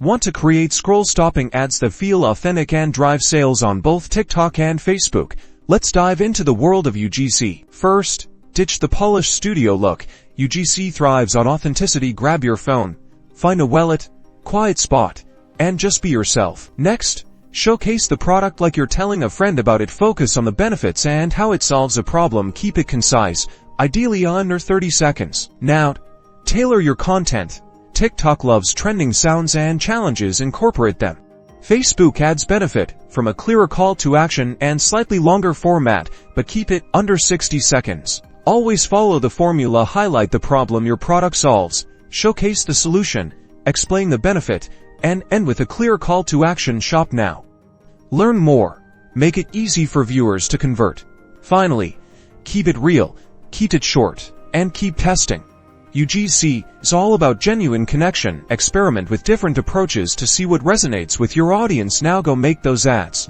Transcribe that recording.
Want to create scroll-stopping ads that feel authentic and drive sales on both TikTok and Facebook? Let's dive into the world of UGC. First, ditch the polished studio look. UGC thrives on authenticity. Grab your phone, find a well-lit, quiet spot, and just be yourself. Next, showcase the product like you're telling a friend about it. Focus on the benefits and how it solves a problem. Keep it concise, ideally under 30 seconds. Now, tailor your content. TikTok loves trending sounds and challenges. Incorporate them. Facebook ads benefit from a clearer call to action and slightly longer format, but keep it under 60 seconds. Always follow the formula. Highlight the problem your product solves, showcase the solution, explain the benefit, and end with a clear call to action. Shop now. Learn more. Make it easy for viewers to convert. Finally, keep it real, keep it short, and keep testing. UGC is all about genuine connection. Experiment with different approaches to see what resonates with your audience. Now go make those ads.